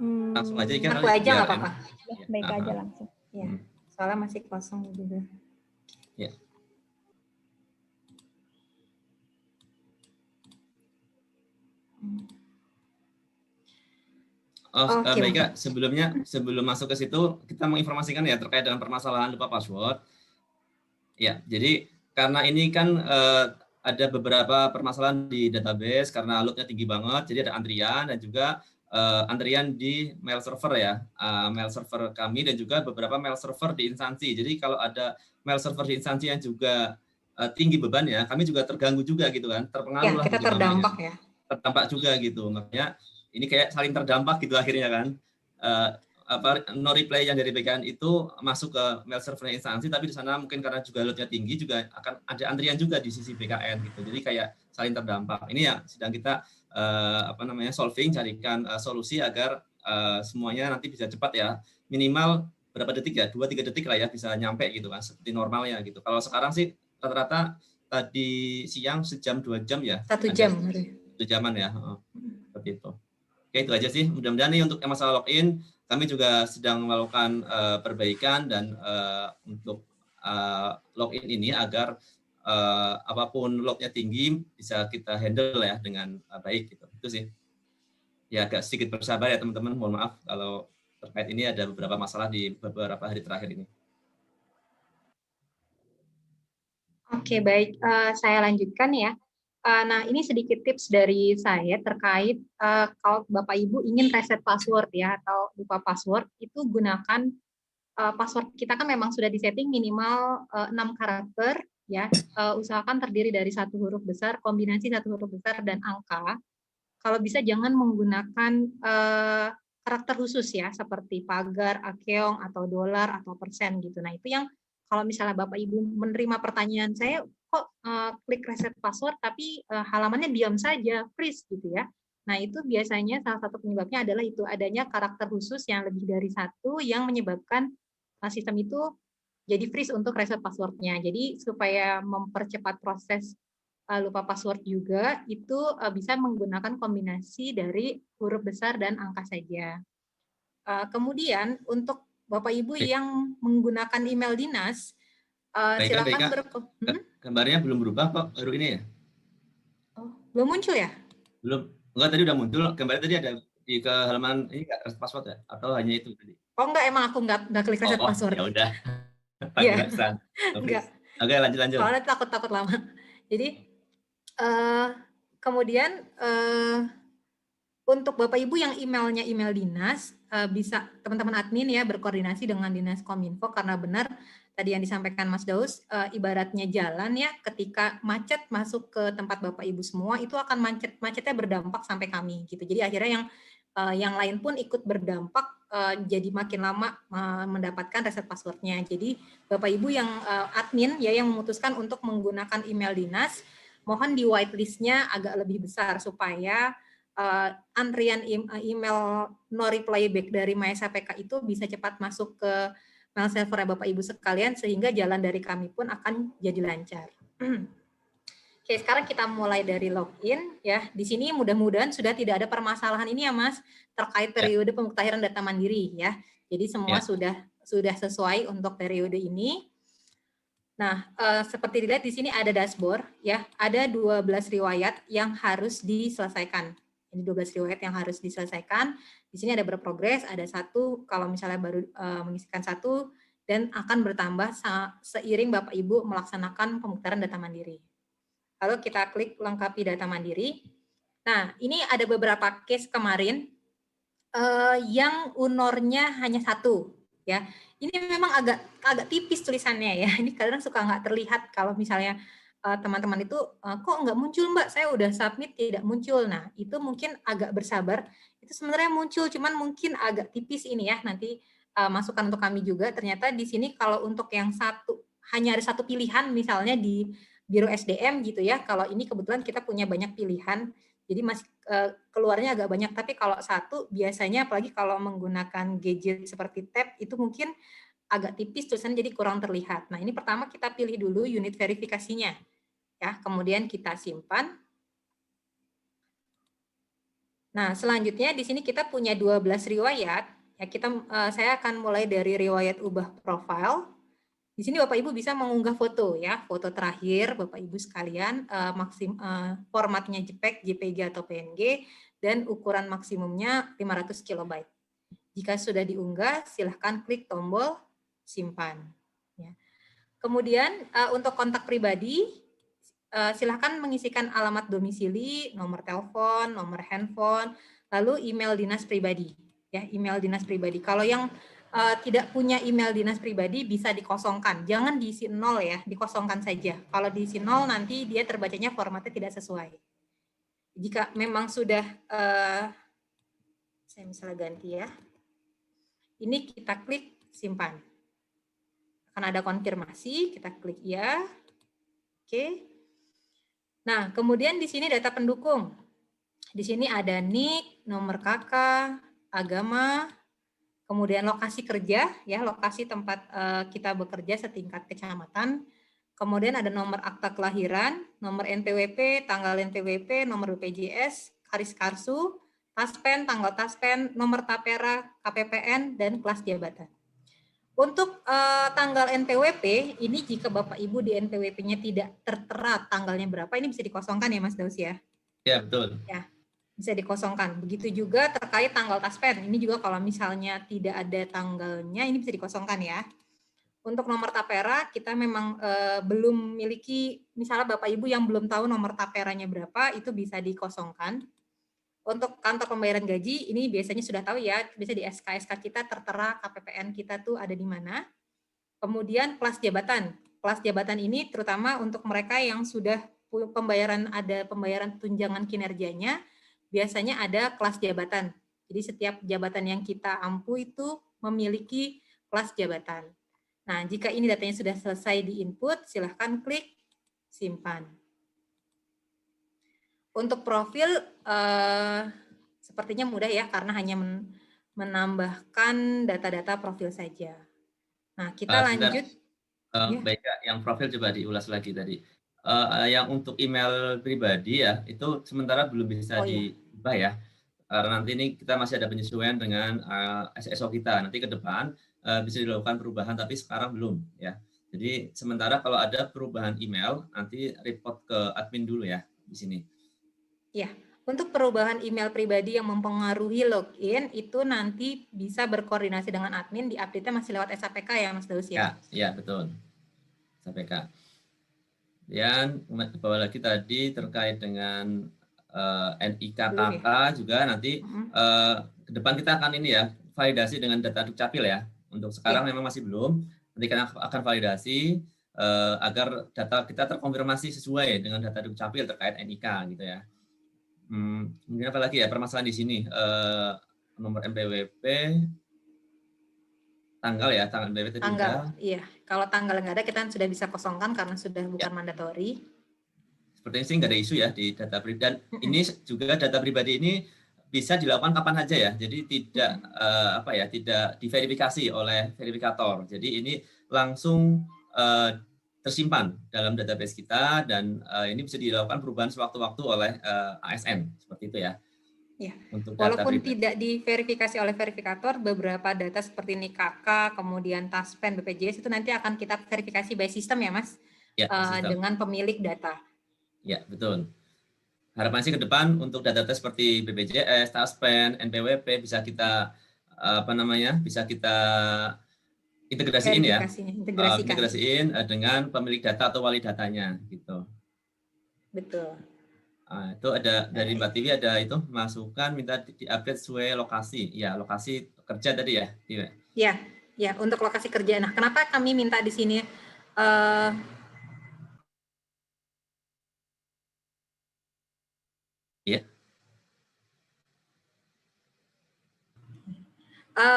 Langsung aja kan Aku aja nggak apa-apa. Ya. Baik aja langsung. Ya, soalnya masih kosong juga. Ya. Baik Kak, sebelum masuk ke situ, kita menginformasikan ya terkait dengan permasalahan lupa password. Ya, jadi karena ini kan ada beberapa permasalahan di database karena loadnya tinggi banget, jadi ada antrian dan juga antrian di mail server ya, mail server kami dan juga beberapa mail server di instansi. Jadi kalau ada mail server di instansi yang juga tinggi beban ya, kami juga terganggu juga gitu kan, terpengaruh lah. Kita terdampak ya. Terdampak juga gitu, makanya ini kayak saling terdampak gitu akhirnya kan. No reply yang dari BKN itu masuk ke mail server instansi, tapi di sana mungkin karena juga loadnya tinggi juga akan ada antrian juga di sisi BKN gitu. Jadi kayak saling terdampak. Ini ya sedang kita solving, carikan solusi agar semuanya nanti bisa cepat ya. Minimal berapa detik ya? 2-3 detik lah ya bisa nyampe gitu kan seperti normalnya gitu. Kalau sekarang sih rata-rata tadi siang sejam 2 jam ya. 1 jam. 1 jaman ya. Seperti itu. Oke, itu aja sih. Mudah-mudahan nih untuk masalah login kami juga sedang melakukan perbaikan dan untuk login ini agar apapun lognya tinggi bisa kita handle ya dengan baik gitu. Itu sih. Ya agak sedikit bersabar ya teman-teman. Mohon maaf kalau terkait ini ada beberapa masalah di beberapa hari terakhir ini. Oke, baik. Saya lanjutkan ya. Nah, ini sedikit tips dari saya terkait kalau Bapak Ibu ingin reset password ya atau lupa password, itu gunakan password kita kan memang sudah disetting minimal 6 karakter ya. Usahakan terdiri dari 1 huruf besar, kombinasi 1 huruf besar dan angka. Kalau bisa jangan menggunakan karakter khusus ya seperti pagar, akeong atau dolar atau persen gitu. Nah, itu yang kalau misalnya Bapak Ibu menerima pertanyaan saya, kok klik reset password tapi halamannya diam saja, freeze gitu ya. Nah, itu biasanya salah satu penyebabnya adalah itu adanya karakter khusus yang lebih dari 1 yang menyebabkan sistem itu jadi freeze untuk reset password-nya. Jadi supaya mempercepat proses lupa password juga, itu bisa menggunakan kombinasi dari huruf besar dan angka saja. Kemudian untuk Bapak Ibu yang menggunakan email dinas, silakan gambarnya belum berubah kok, baru ini ya? Oh, belum muncul ya? Belum. Enggak, tadi udah muncul. Gambarnya tadi ada di ke halaman ini enggak reset password ya? Atau hanya itu tadi? Oh enggak, emang aku enggak klik reset password. Ya udah. Iya. Enggak. Oke, lanjut. Soalnya takut lama. Jadi kemudian untuk Bapak Ibu yang emailnya email dinas, bisa teman-teman admin ya berkoordinasi dengan Dinas Kominfo karena benar tadi yang disampaikan Mas Daus, ibaratnya jalan ya, ketika macet masuk ke tempat Bapak Ibu semua itu akan macetnya berdampak sampai kami gitu. Jadi akhirnya yang lain pun ikut berdampak, jadi makin lama mendapatkan reset password-nya. Jadi Bapak Ibu yang admin ya yang memutuskan untuk menggunakan email dinas, mohon di whitelist-nya agak lebih besar supaya antrian email no reply back dari MySAPK itu bisa cepat masuk ke mail server Bapak Ibu sekalian sehingga jalan dari kami pun akan jadi lancar. Oke, sekarang kita mulai dari login ya. Di sini mudah-mudahan sudah tidak ada permasalahan ini ya Mas terkait periode pemuktahiran data mandiri ya. Jadi semua sudah sesuai untuk periode ini. Nah, seperti dilihat di sini ada dashboard ya, ada 12 riwayat yang harus diselesaikan. Ini 12 riwayat yang harus diselesaikan. Di sini ada berprogres, ada 1 kalau misalnya baru mengisikan 1 dan akan bertambah seiring Bapak Ibu melaksanakan pemuktaran data mandiri. Lalu kita klik lengkapi data mandiri. Nah, ini ada beberapa case kemarin yang UNOR-nya hanya 1 ya. Ini memang agak tipis tulisannya ya. Ini kadang suka nggak terlihat kalau misalnya teman-teman itu kok nggak muncul Mbak, saya udah submit tidak muncul. Nah, itu mungkin agak bersabar. Itu sebenarnya muncul, cuman mungkin agak tipis ini ya. Nanti masukan untuk kami juga. Ternyata di sini kalau untuk yang hanya ada 1 pilihan, misalnya di Biro SDM gitu ya. Kalau ini kebetulan kita punya banyak pilihan, jadi masih keluarnya agak banyak. Tapi kalau 1 biasanya, apalagi kalau menggunakan gadget seperti tab, itu mungkin agak tipis tulisan jadi kurang terlihat. Nah, ini pertama kita pilih dulu unit verifikasinya. Ya, kemudian kita simpan. Nah, selanjutnya di sini kita punya 12 riwayat. Ya, saya akan mulai dari riwayat ubah profil. Di sini Bapak Ibu bisa mengunggah foto ya, foto terakhir Bapak Ibu sekalian, formatnya JPEG, JPG atau PNG, dan ukuran maksimumnya 500 KB. Jika sudah diunggah, silahkan klik tombol simpan. Ya. Kemudian untuk kontak pribadi, silahkan mengisikan alamat domisili, nomor telepon, nomor handphone, lalu email dinas pribadi. Ya, email dinas pribadi. Kalau yang tidak punya email dinas pribadi bisa dikosongkan. Jangan diisi 0 ya, dikosongkan saja. Kalau diisi 0 nanti dia terbacanya formatnya tidak sesuai. Jika memang sudah, saya misalnya ganti ya. Ini kita klik simpan. Akan ada konfirmasi, kita klik ya. Oke. Nah, kemudian di sini data pendukung. Di sini ada NIK, nomor KK, agama, kemudian lokasi kerja, ya lokasi tempat kita bekerja setingkat kecamatan. Kemudian ada nomor akta kelahiran, nomor NPWP, tanggal NPWP, nomor BPJS, Karis Karsu, Taspen, tanggal Taspen, nomor Tapera, KPPN, dan kelas jabatan. Untuk tanggal NPWP, ini jika Bapak Ibu di NPWP-nya tidak tertera tanggalnya berapa, ini bisa dikosongkan ya Mas Daus ya? Ya, betul. Ya, bisa dikosongkan. Begitu juga terkait tanggal Taspen, ini juga kalau misalnya tidak ada tanggalnya, ini bisa dikosongkan ya. Untuk nomor tapera, kita memang belum miliki, misalnya Bapak Ibu yang belum tahu nomor taperanya berapa, itu bisa dikosongkan. Untuk kantor pembayaran gaji, ini biasanya sudah tahu ya, bisa di SK-SK kita tertera KPPN kita tuh ada di mana. Kemudian kelas jabatan. Kelas jabatan ini terutama untuk mereka yang sudah ada pembayaran tunjangan kinerjanya, biasanya ada kelas jabatan. Jadi setiap jabatan yang kita ampu itu memiliki kelas jabatan. Nah, jika ini datanya sudah selesai di-input, silahkan klik simpan. Untuk profil, sepertinya mudah ya, karena hanya menambahkan data-data profil saja. Nah, kita lanjut. Baik, yang profil coba diulas lagi tadi. Yang untuk email pribadi ya, itu sementara belum bisa diubah ya. Karena nanti ini kita masih ada penyesuaian dengan SSO kita. Nanti ke depan bisa dilakukan perubahan, tapi sekarang belum ya. Jadi sementara kalau ada perubahan email, nanti report ke admin dulu ya di sini. Ya, untuk perubahan email pribadi yang mempengaruhi login, itu nanti bisa berkoordinasi dengan admin, di update-nya masih lewat SAPK ya Mas Daus ya? Ya, betul. SAPK. Dan bawah lagi tadi terkait dengan NIK KK juga nanti ke depan kita akan ini ya, validasi dengan data Dukcapil ya. Untuk sekarang memang masih belum, nanti kita akan validasi agar data kita terkonfirmasi sesuai dengan data Dukcapil terkait NIK gitu ya. Kemudian apa lagi ya permasalahan di sini, nomor MPWP, tanggal ya, tanggal MPWP tadi tanggal, iya. Kalau tanggal nggak ada, kita sudah bisa kosongkan karena sudah bukan mandatori. Sepertinya sih nggak ada isu ya di data pribadi. Dan ini juga data pribadi ini bisa dilakukan kapan saja ya. Jadi tidak tidak diverifikasi oleh verifikator. Jadi ini langsung tersimpan dalam database kita dan ini bisa dilakukan perubahan sewaktu-waktu oleh ASN seperti itu ya. Ya. Walaupun tidak diverifikasi oleh verifikator, beberapa data seperti NIK KK, kemudian Taspen, BPJS itu nanti akan kita verifikasi by system ya Mas, ya, dengan pemilik data. Ya, betul. Harapan sih ke depan untuk data-data seperti BPJS, Taspen, NPWP bisa kita bisa kita integrasiin ya, integrasiin dengan pemilik data atau wali datanya gitu. Betul. Nah, itu ada dari Mbak Tiwi ada itu masukan minta diupdate sesuai lokasi, ya lokasi kerja tadi ya. Ya untuk lokasi kerja. Nah, kenapa kami minta di sini? Ya.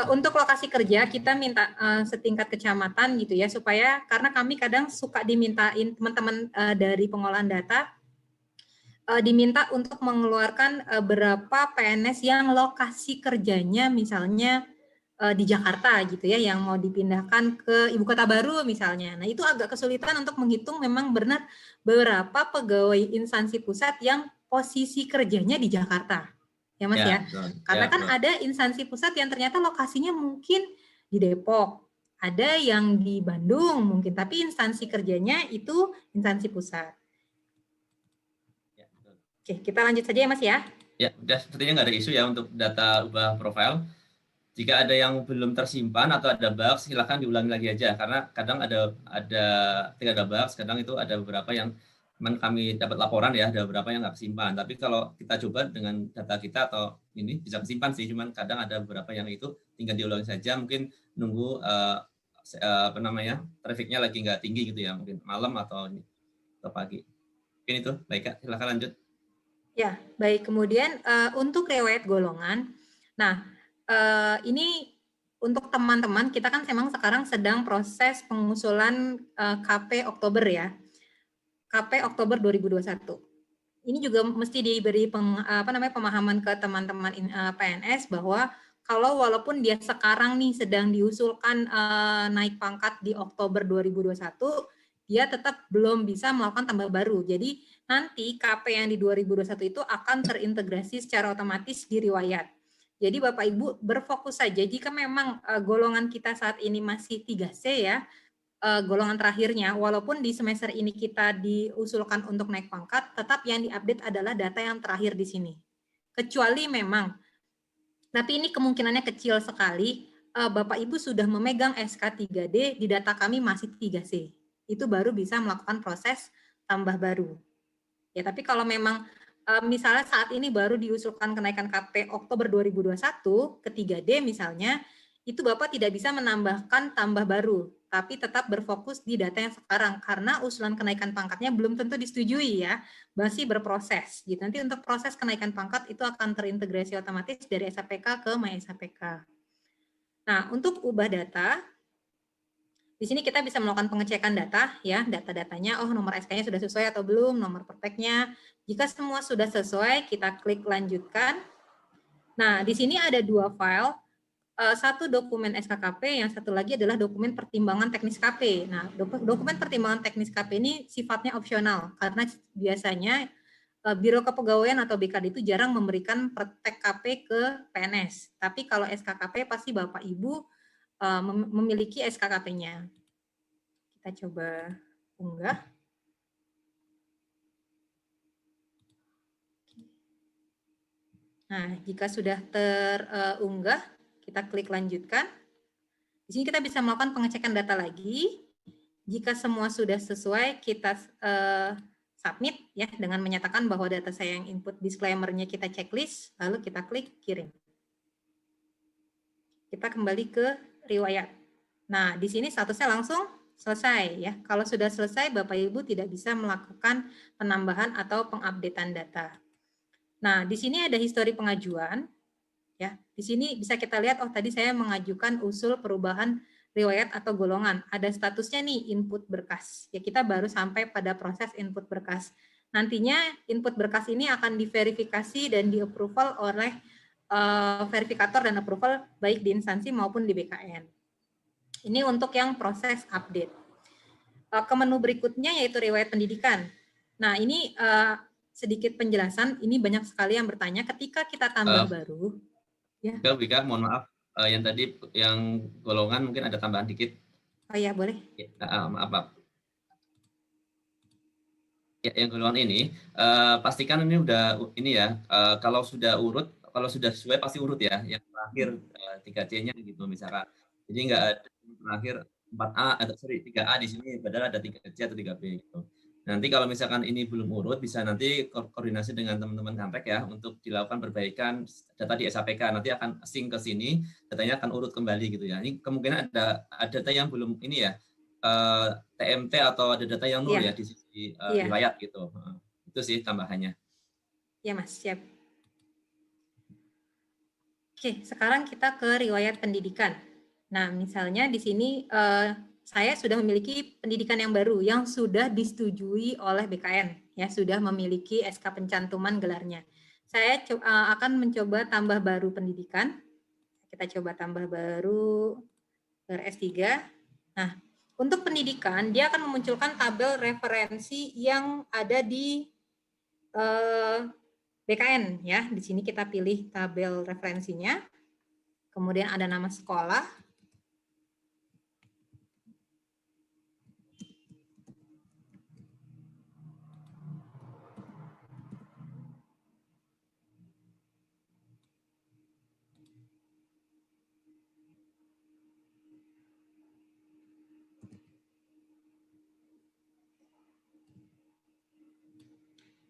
Untuk lokasi kerja kita minta setingkat kecamatan gitu ya, supaya karena kami kadang suka dimintain teman-teman dari pengolahan data diminta untuk mengeluarkan berapa PNS yang lokasi kerjanya misalnya di Jakarta gitu ya, yang mau dipindahkan ke ibu kota baru misalnya. Nah itu agak kesulitan untuk menghitung memang benar berapa pegawai instansi pusat yang posisi kerjanya di Jakarta. Ya Mas ya. betul. Karena Ya, kan betul. ada instansi pusat yang ternyata lokasinya mungkin di Depok, ada yang di Bandung mungkin, tapi instansi kerjanya itu instansi pusat. Ya, betul. Oke, kita lanjut saja ya Mas ya. Ya, udah sepertinya nggak ada isu ya untuk data ubah profile. Jika ada yang belum tersimpan atau ada bug, silakan diulangi lagi aja karena kadang ketika ada bug, kadang itu ada beberapa yang memang kami dapat laporan ya, ada beberapa yang nggak kesimpan. Tapi kalau kita coba dengan data kita atau ini bisa kesimpan sih, cuman kadang ada beberapa yang itu tinggal diulangi saja, mungkin nunggu apa namanya trafficnya lagi nggak tinggi gitu ya, mungkin malam atau pagi. Mungkin itu, baik Kak, silakan lanjut. Ya, baik. Kemudian untuk riwayat golongan, nah ini untuk teman-teman, kita kan memang sekarang sedang proses pengusulan KP Oktober ya. KP Oktober 2021. Ini juga mesti diberi pemahaman ke teman-teman PNS bahwa kalau walaupun dia sekarang nih sedang diusulkan naik pangkat di Oktober 2021, dia tetap belum bisa melakukan tambah baru. Jadi nanti KP yang di 2021 itu akan terintegrasi secara otomatis di riwayat. Jadi Bapak Ibu berfokus saja jika memang golongan kita saat ini masih 3C ya, golongan terakhirnya, walaupun di semester ini kita diusulkan untuk naik pangkat, tetap yang diupdate adalah data yang terakhir di sini. Kecuali memang, tapi ini kemungkinannya kecil sekali, Bapak Ibu sudah memegang SK 3D, di data kami masih 3C. Itu baru bisa melakukan proses tambah baru. Ya, tapi kalau memang misalnya saat ini baru diusulkan kenaikan KP Oktober 2021 ke 3D misalnya, itu Bapak tidak bisa menambahkan tambah baru, tapi tetap berfokus di data yang sekarang karena usulan kenaikan pangkatnya belum tentu disetujui ya, masih berproses. Gitu. Nanti untuk proses kenaikan pangkat itu akan terintegrasi otomatis dari SAPK ke MySAPK. Nah, untuk ubah data, di sini kita bisa melakukan pengecekan data, ya, data-datanya, oh nomor SK-nya sudah sesuai atau belum, nomor prakteknya. Jika semua sudah sesuai, kita klik lanjutkan. Nah, di sini ada dua file, satu dokumen SKKP, yang satu lagi adalah dokumen pertimbangan teknis KP. Nah, dokumen pertimbangan teknis KP ini sifatnya opsional, karena biasanya Biro Kepegawaian atau BKD itu jarang memberikan praktek KP ke PNS. Tapi kalau SKKP pasti Bapak Ibu memiliki SKKP-nya. Kita coba unggah. Nah, jika sudah terunggah, kita klik lanjutkan. Di sini kita bisa melakukan pengecekan data lagi. Jika semua sudah sesuai, kita submit ya dengan menyatakan bahwa data saya yang input disclaimer-nya kita checklist, lalu kita klik kirim. Kita kembali ke riwayat. Nah, di sini statusnya langsung selesai ya. Kalau sudah selesai, Bapak Ibu tidak bisa melakukan penambahan atau pengupdatean data. Nah, di sini ada histori pengajuan. Ya, di sini bisa kita lihat, oh tadi saya mengajukan usul perubahan riwayat atau golongan. Ada statusnya nih, input berkas. Ya, kita baru sampai pada proses input berkas. Nantinya input berkas ini akan diverifikasi dan di-approval oleh verifikator dan approval baik di instansi maupun di BKN. Ini untuk yang proses update. Ke menu berikutnya yaitu riwayat pendidikan. Nah, ini sedikit penjelasan, ini banyak sekali yang bertanya ketika kita tambah baru. Ya. Bika, mohon maaf, yang tadi yang golongan mungkin ada tambahan dikit. Oh ya, boleh. Ya, maaf. Ya, yang golongan ini pastikan ini udah ini ya, kalau sudah sesuai pasti urut ya, yang terakhir 3C-nya gitu misalkan. Jadi nggak ada terakhir 4A atau 3A di sini padahal ada 3C atau 3B gitu. Nanti kalau misalkan ini belum urut, bisa nanti koordinasi dengan teman-teman Kampek ya untuk dilakukan perbaikan data di SAPK. Nanti akan sync ke sini, datanya akan urut kembali gitu ya. Ini kemungkinan ada data yang belum ini ya, TMT atau ada data yang nol ya di sisi riwayat gitu. Itu sih tambahannya. Ya Mas, siap. Oke, sekarang kita ke riwayat pendidikan. Nah, misalnya di sini saya sudah memiliki pendidikan yang baru yang sudah disetujui oleh BKN, ya sudah memiliki SK pencantuman gelarnya. Saya akan mencoba tambah baru pendidikan. Kita coba tambah baru gelar S3. Nah, untuk pendidikan dia akan memunculkan tabel referensi yang ada di BKN ya. Di sini kita pilih tabel referensinya. Kemudian ada nama sekolah.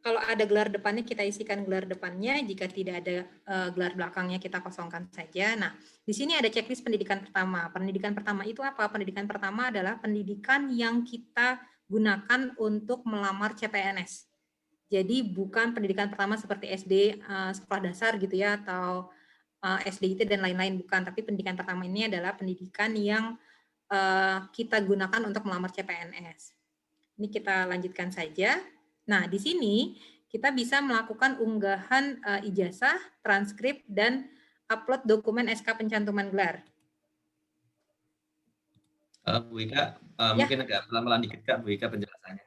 Kalau ada gelar depannya, kita isikan gelar depannya. Jika tidak ada gelar belakangnya, kita kosongkan saja. Nah, di sini ada checklist pendidikan pertama. Pendidikan pertama itu apa? Pendidikan pertama adalah pendidikan yang kita gunakan untuk melamar CPNS. Jadi bukan pendidikan pertama seperti SD, sekolah dasar gitu ya, atau SDIT dan lain-lain, bukan. Tapi pendidikan pertama ini adalah pendidikan yang kita gunakan untuk melamar CPNS. Ini kita lanjutkan saja. Nah, di sini kita bisa melakukan unggahan ijazah, transkrip, dan upload dokumen SK pencantuman gelar. Bu Ika, Ya. mungkin agak pelan-pelan dikit Kak, Bu Ika penjelasannya.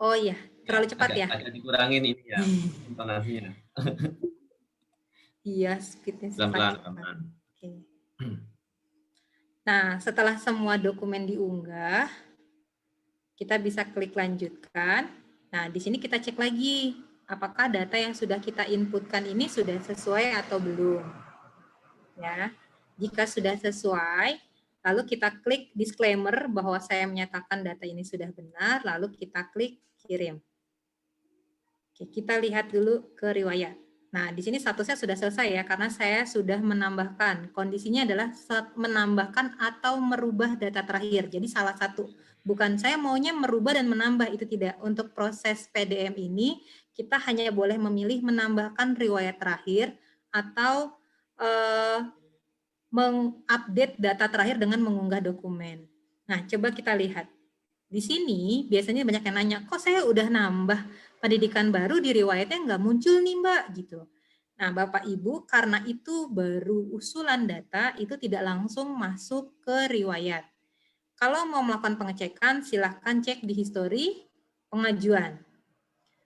Oh iya, terlalu cepat ya? Agak dikurangin ini ya, intonasinya. Iya, speednya Pelan-pelan. Oke. Nah, setelah semua dokumen diunggah, kita bisa klik lanjutkan. Nah, di sini kita cek lagi, apakah data yang sudah kita inputkan ini sudah sesuai atau belum. Ya, jika sudah sesuai, lalu kita klik disclaimer bahwa saya menyatakan data ini sudah benar, lalu kita klik kirim. Oke, kita lihat dulu ke riwayat. Nah, di sini statusnya sudah selesai ya, karena saya sudah menambahkan. Kondisinya adalah menambahkan atau merubah data terakhir. Jadi salah satu. Bukan saya maunya merubah dan menambah, itu tidak. Untuk proses PDM ini, kita hanya boleh memilih menambahkan riwayat terakhir atau mengupdate data terakhir dengan mengunggah dokumen. Nah, coba kita lihat. Di sini biasanya banyak yang nanya, kok saya udah nambah pendidikan baru di riwayatnya nggak muncul nih Mbak, gitu. Nah, Bapak Ibu, karena itu baru usulan data, itu tidak langsung masuk ke riwayat. Kalau mau melakukan pengecekan, silahkan cek di histori pengajuan.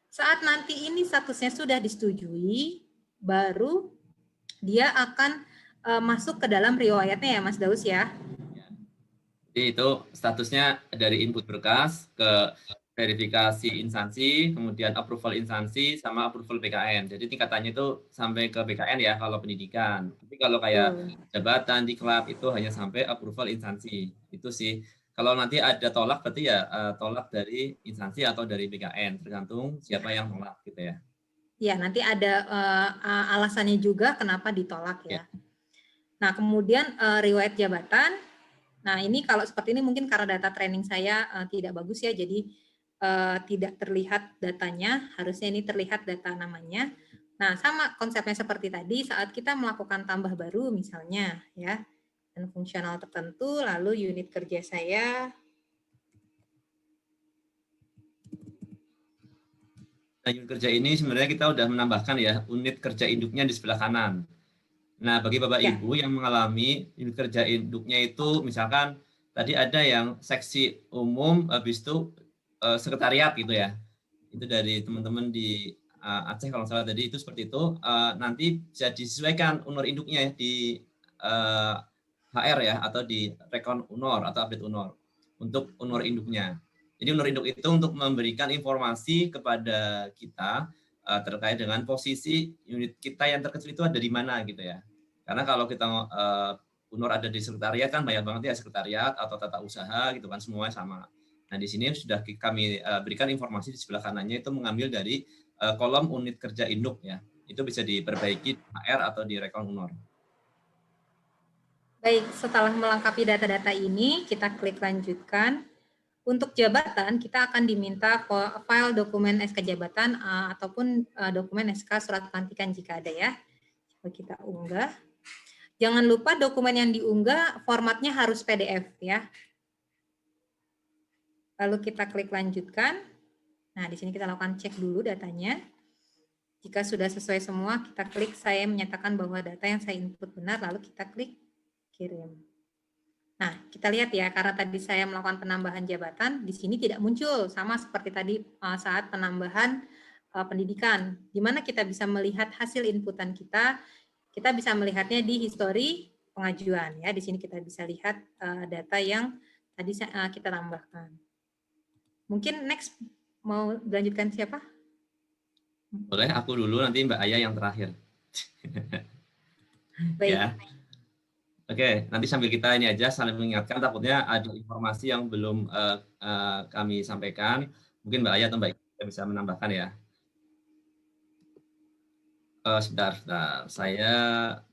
Saat nanti ini statusnya sudah disetujui, baru dia akan masuk ke dalam riwayatnya ya Mas Daus ya. Jadi itu statusnya dari input berkas ke verifikasi instansi, kemudian approval instansi, sama approval BKN. Jadi tingkatannya itu sampai ke BKN ya kalau pendidikan. Tapi kalau kayak jabatan, diklat itu hanya sampai approval instansi. Itu sih. Kalau nanti ada tolak berarti ya tolak dari instansi atau dari BKN, tergantung siapa yang tolak gitu ya. Ya, nanti ada alasannya juga kenapa ditolak ya. Nah, kemudian riwayat jabatan. Nah, ini kalau seperti ini mungkin karena data training saya tidak bagus ya, jadi tidak terlihat datanya, harusnya ini terlihat data namanya. Nah, sama konsepnya seperti tadi, saat kita melakukan tambah baru misalnya ya, dan fungsional tertentu, lalu unit kerja saya. Nah, unit kerja ini sebenarnya kita udah menambahkan ya, unit kerja induknya di sebelah kanan. Nah, bagi Bapak Ibu yang mengalami unit kerja induknya itu, misalkan tadi ada yang seksi umum, habis itu sekretariat gitu ya. Itu dari teman-teman di Aceh kalau salah tadi itu seperti itu. Nanti bisa disesuaikan unor induknya ya, di HR ya, atau di rekon unor atau update unor untuk unor induknya. Jadi unor induk itu untuk memberikan informasi kepada kita terkait dengan posisi unit kita yang terkecil itu ada di mana gitu ya. Karena kalau kita unor ada di sekretariat kan banyak banget ya, sekretariat atau tata usaha gitu kan, semuanya sama. Nah, di sini sudah kami berikan informasi di sebelah kanannya itu mengambil dari kolom unit kerja induk ya. Itu bisa diperbaiki HR atau di rekon unor. Baik, setelah melengkapi data-data ini, kita klik lanjutkan. Untuk jabatan, kita akan diminta file dokumen SK jabatan ataupun dokumen SK surat pelantikan jika ada ya. Coba kita unggah. Jangan lupa dokumen yang diunggah formatnya harus PDF ya. Lalu kita klik lanjutkan. Nah, di sini kita lakukan cek dulu datanya. Jika sudah sesuai semua, kita klik saya menyatakan bahwa data yang saya input benar, lalu kita klik kirim. Nah, kita lihat ya, karena tadi saya melakukan penambahan jabatan, di sini tidak muncul, sama seperti tadi saat penambahan pendidikan, di mana kita bisa melihat hasil inputan kita bisa melihatnya di histori pengajuan ya. Di sini kita bisa lihat data yang tadi kita tambahkan. Mungkin next mau dilanjutkan siapa? Boleh aku dulu, nanti Mbak Aya yang terakhir. Baik. Ya. Oke, nanti sambil kita ini aja saling mengingatkan, takutnya ada informasi yang belum kami sampaikan. Mungkin Mbak Aya atau Mbak Ika bisa menambahkan ya. Sebentar, saya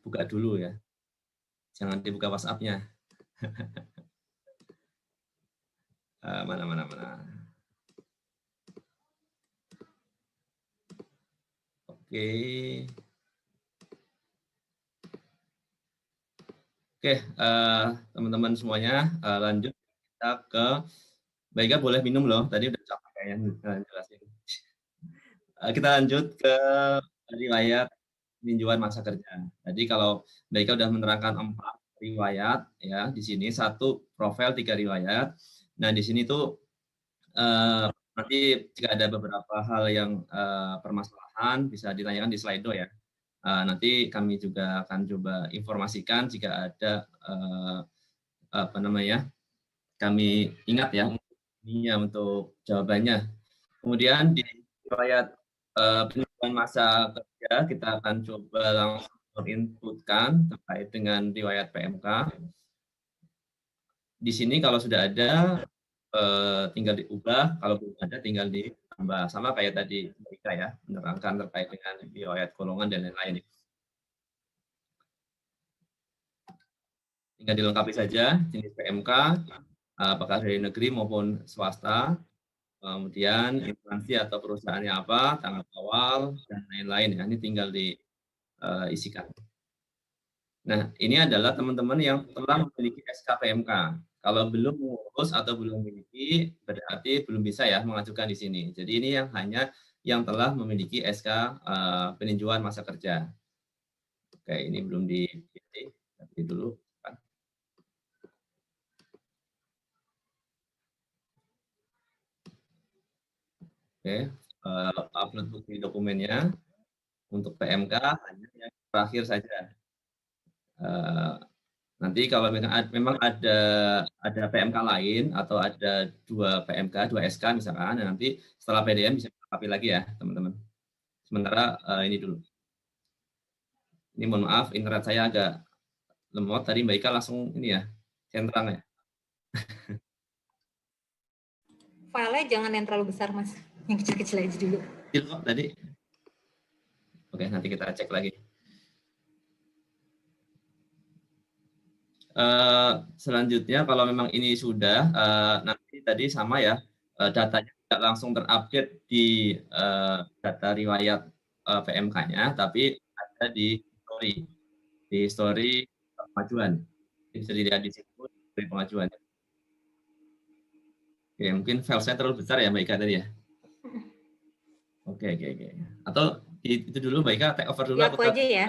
buka dulu ya. Jangan dibuka WhatsApp-nya. Mana. Oke, teman-teman semuanya, lanjut kita ke Mbak Ika boleh minum loh, tadi udah capek kayaknya jelasin. Kita lanjut ke riwayat peninjauan masa kerja. Jadi kalau Mbak Ika udah menerangkan 4 riwayat ya di sini, 1 profil 3 riwayat. Nah di sini tuh nanti jika ada beberapa hal yang permasalahan bisa ditanyakan di Slido ya. Nanti kami juga akan coba informasikan jika ada kami ingat ya untuk jawabannya. Kemudian di riwayat peninjauan masa kerja kita akan coba langsung menginputkan terkait dengan riwayat PMK. Di sini kalau sudah ada tinggal diubah, kalau belum ada tinggal ditambah. Sama kayak tadi mereka ya, menerangkan terkait dengan riwayat golongan dan lain-lain. Tinggal dilengkapi saja jenis PMK, apakah dari negeri maupun swasta, kemudian instansi atau perusahaannya apa, tanggal awal, dan lain-lain. Ya. Ini tinggal diisikan. Nah, ini adalah teman-teman yang telah memiliki SK PMK. Kalau belum mengurus atau belum memiliki, berarti belum bisa ya mengajukan di sini. Jadi ini yang hanya yang telah memiliki SK peninjauan masa kerja. Oke, ini belum dipilih, tapi dulu. Oke, upload bukti dokumennya. Untuk PMK hanya yang terakhir saja. Nanti kalau memang ada PMK lain atau ada 2 PMK, 2 SK misalkan, nanti setelah PDM bisa dilengkapi lagi ya teman-teman. Sementara ini dulu. Ini mohon maaf, internet saya agak lemot. Tadi Mbak Ika langsung ini ya, centang ya. Filenya jangan yang terlalu besar Mas, yang kecil-kecil aja dulu. Kecil kok tadi. Oke, nanti kita cek lagi. Selanjutnya kalau memang ini sudah, nanti tadi sama ya, datanya tidak langsung terupdate di data riwayat PMK-nya, tapi ada di story pengajuan. Bisa dilihat di situ story pengajuan. Oke, mungkin file saya terlalu besar ya Mbak Ika tadi ya. Oke. Atau itu dulu Mbak Ika, take over dulu. Aku aja ya.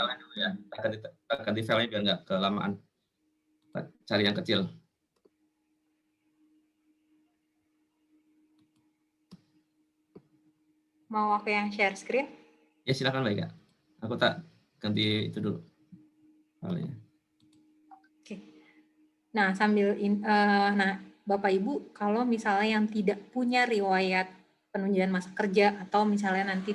Ganti filenya biar nggak kelamaan. Cari yang kecil. Mau aku yang share screen? Ya silakan Mbak Ika. Aku tak ganti itu dulu. Oke. Nah sambil Bapak Ibu kalau misalnya yang tidak punya riwayat penunjukan masa kerja atau misalnya nanti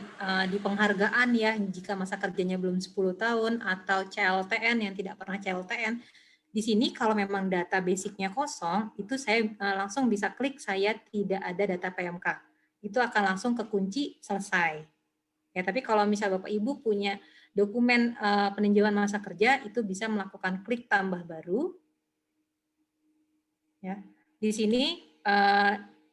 di penghargaan ya jika masa kerjanya belum 10 tahun atau CLTN yang tidak pernah CLTN, di sini kalau memang data basicnya kosong, itu saya langsung bisa klik saya tidak ada data PMK. Itu akan langsung ke kunci selesai. Ya, tapi kalau misal Bapak Ibu punya dokumen peninjauan masa kerja, itu bisa melakukan klik tambah baru. Ya, di sini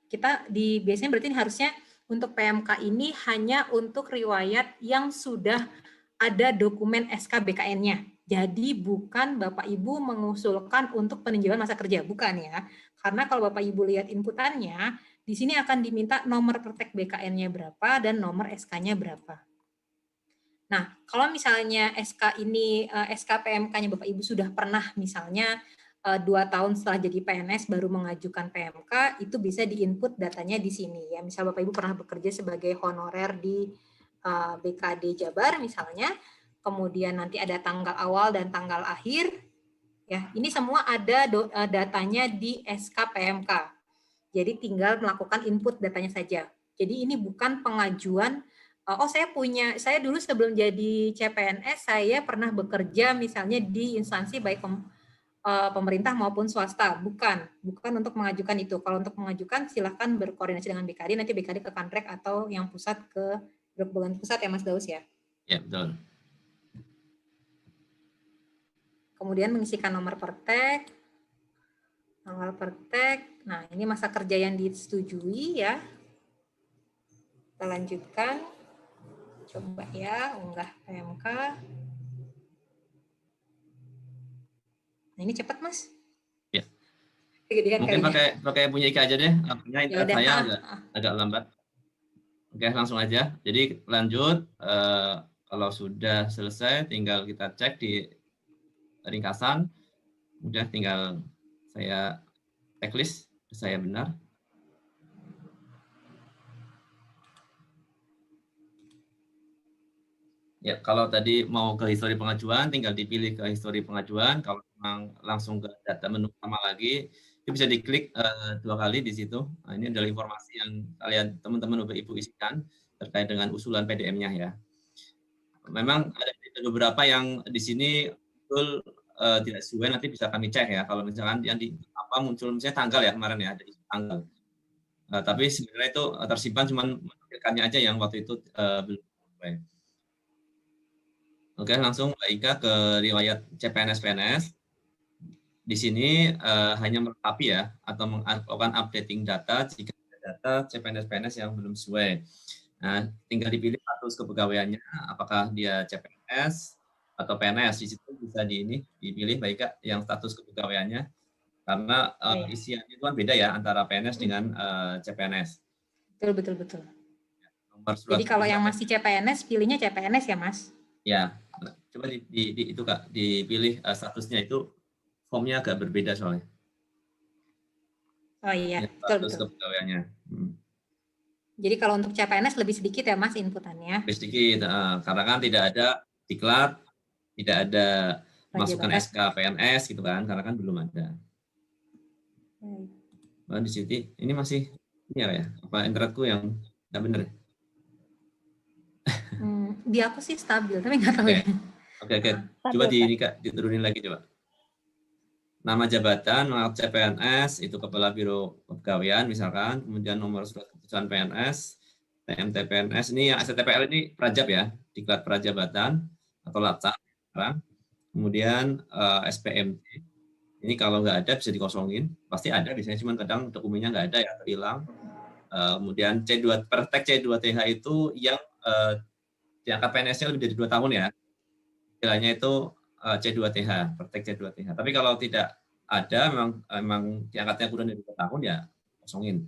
kita biasanya berarti harusnya untuk PMK ini hanya untuk riwayat yang sudah ada dokumen SK BKN-nya. Jadi bukan Bapak Ibu mengusulkan untuk peninjauan masa kerja, bukan ya. Karena kalau Bapak Ibu lihat inputannya, di sini akan diminta nomor praktek BKN-nya berapa dan nomor SK-nya berapa. Nah, kalau misalnya SK ini, SK PMK-nya Bapak Ibu sudah pernah misalnya 2 tahun setelah jadi PNS baru mengajukan PMK, itu bisa diinput datanya di sini ya. Misal Bapak Ibu pernah bekerja sebagai honorer di BKD Jabar misalnya, kemudian nanti ada tanggal awal dan tanggal akhir, ya ini semua ada datanya di SKPMK. Jadi tinggal melakukan input datanya saja. Jadi ini bukan pengajuan, saya dulu sebelum jadi CPNS, saya pernah bekerja misalnya di instansi baik pemerintah maupun swasta. Bukan untuk mengajukan itu. Kalau untuk mengajukan silahkan berkoordinasi dengan BKD, nanti BKD ke Kanrek atau yang pusat ke Grup Bank Pusat ya Mas Daus ya. Ya, betul. Kemudian mengisikan nomor pertek, tanggal pertek. Nah, ini masa kerja yang disetujui ya. Kita lanjutkan. Coba ya, unggah PMK. Nah, ini cepat, Mas. Ya. Kegedean Mungkin kayaknya. pakai punya Ika aja deh. Punya internet saya agak lambat. Oke, langsung aja. Jadi lanjut. Kalau sudah selesai, tinggal kita cek di ringkasan. Udah tinggal saya checklist, saya benar. Ya, kalau tadi mau ke histori pengajuan, tinggal dipilih ke histori pengajuan. Kalau memang langsung ke data menu utama lagi, itu bisa diklik 2 kali di situ. Nah, ini adalah informasi yang kalian teman-teman Bapak Ibu isikan terkait dengan usulan PDM-nya ya. Memang ada beberapa yang di sini betul tidak sesuai, nanti bisa kami cek ya. Kalau misalkan yang di apa muncul misalnya tanggal ya kemarin ya, ada tanggal. Tapi sebenarnya itu tersimpan, cuman menampilkannya aja yang waktu itu belum sesuai. Oke, langsung Mbak Ika ke riwayat CPNS-PNS. Di sini hanya melengkapi ya, atau melakukan updating data jika ada data CPNS-PNS yang belum sesuai. Nah, tinggal dipilih status kepegawaiannya, apakah dia CPNS atau PNS. Di situ bisa dipilih Mbak Ika yang status kepegawaiannya, karena isiannya itu kan beda ya antara PNS dengan CPNS. Betul. Jadi kalau yang masih CPNS, pilihnya CPNS ya, Mas? Ya, coba itu Kak, dipilih statusnya itu formnya agak berbeda soalnya. Oh iya, status kepegawaiannya. Jadi kalau untuk CPNS lebih sedikit ya Mas inputannya? Lebih sedikit, karena kan tidak ada diklat, tidak ada masukan SK PNS gitu kan, karena kan belum ada. Nah, di sini ini masih ini ya, apa internetku yang nggak benar? Di aku sih stabil, tapi nggak tahu ya. Oke. Coba diturunin lagi coba. Nama jabatan, nama CPNS, itu Kepala Biro Kepegawaian misalkan, kemudian nomor surat keputusan PNS, TMT PNS, ini yang STPL ini prajab ya, diklat prajabatan atau lapsa sekarang. Kemudian SPMT, ini kalau nggak ada bisa dikosongin, pasti ada biasanya, cuman kadang dokumennya nggak ada ya, hilang. Kemudian pertek C2TH itu yang diangkat PNS-nya lebih dari 2 tahun ya, istilahnya itu C2TH, pertek C2TH. Tapi kalau tidak ada, memang diangkatnya kurang dari 2 tahun ya kosongin.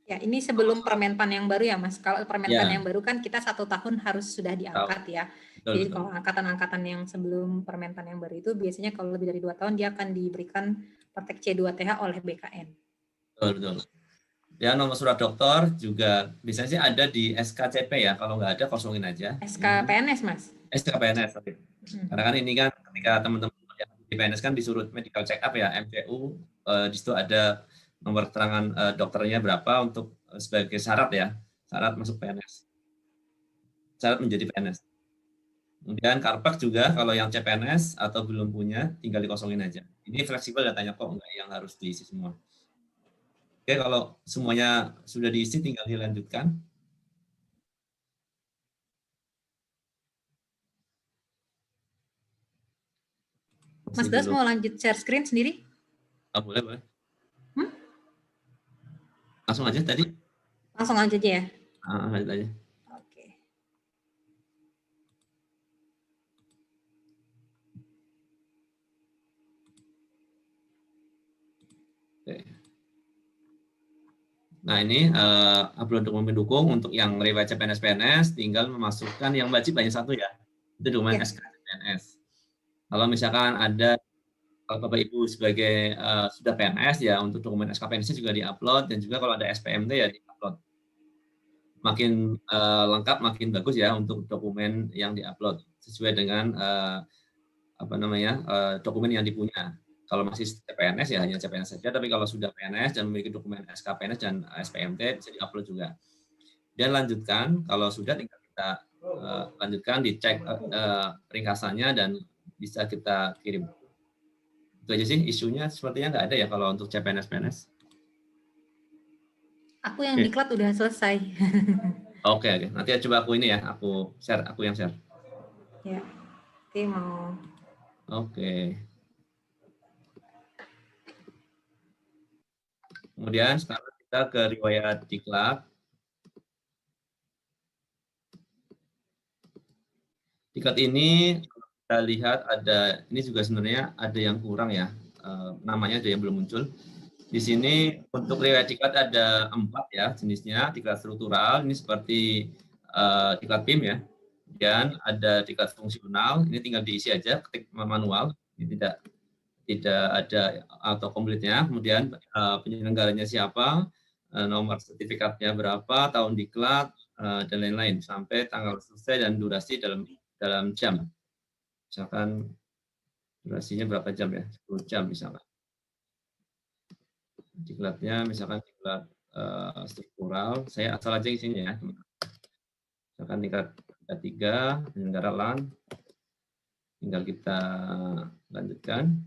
Ya, ini sebelum Permenpan yang baru ya Mas. Kalau Permenpan yang baru kan kita 1 tahun harus sudah diangkat ya. Jadi kalau angkatan-angkatan yang sebelum Permenpan yang baru itu biasanya kalau lebih dari 2 tahun dia akan diberikan pertek C2TH oleh BKN. Betul. Ya, nomor surat dokter juga biasanya sih ada di SKCP ya. Kalau nggak ada kosongin aja. SKPNS Mas. SKPNS. Karena kan ini kan ketika teman-teman yang di PNS kan disuruh medical check up ya, MCU, di situ ada nomor keterangan dokternya berapa untuk sebagai syarat ya, syarat masuk PNS, syarat menjadi PNS. Kemudian Karpak juga kalau yang CPNS atau belum punya tinggal dikosongin aja. Ini fleksibel datanya kok, enggak yang harus diisi semua. Oke, kalau semuanya sudah diisi tinggal dilanjutkan. Mas Das mau lanjut share screen sendiri? Boleh. Langsung aja tadi? Langsung aja ya? Lanjut aja. Oke. Nah ini upload dokumen pendukung untuk yang riwayat CPNS-PNS, tinggal memasukkan yang wajib hanya 1 ya, itu dokumen SK CPNS. Kalau misalkan ada Bapak Ibu sebagai sudah PNS ya, untuk dokumen SK PNS juga diupload, dan juga kalau ada SPMT ya diupload. makin lengkap, makin bagus ya untuk dokumen yang diupload sesuai dengan dokumen yang dipunya. Kalau masih CPNS ya hanya CPNS saja, tapi kalau sudah PNS dan memiliki dokumen SKPNS dan SPMT bisa diupload juga. Dan lanjutkan, kalau sudah tinggal kita lanjutkan, dicek ringkasannya dan bisa kita kirim. Itu aja sih, isunya sepertinya nggak ada ya kalau untuk CPNS PNS. Aku yang diklat udah selesai. Oke. Nanti coba aku ini ya, aku yang share. Ya, oke mau. Oke. Kemudian sekarang kita ke riwayat diklat. Diklat ini kita lihat ada, ini juga sebenarnya ada yang kurang ya, namanya ada yang belum muncul. Di sini untuk riwayat diklat ada 4 ya jenisnya, diklat struktural, ini seperti diklat PIM ya. Dan ada diklat fungsional, ini tinggal diisi aja, ketik manual, ini tidak ada autocomplete-nya. Kemudian penyelenggaranya siapa, nomor sertifikatnya berapa, tahun diklat, dan lain-lain, sampai tanggal selesai dan durasi dalam jam. Misalkan durasinya berapa jam ya, 10 jam misalkan. Diklatnya misalkan diklat struktural, saya asal aja isinya ya. Misalkan diklat 3, penyelenggara LAN, tinggal kita lanjutkan.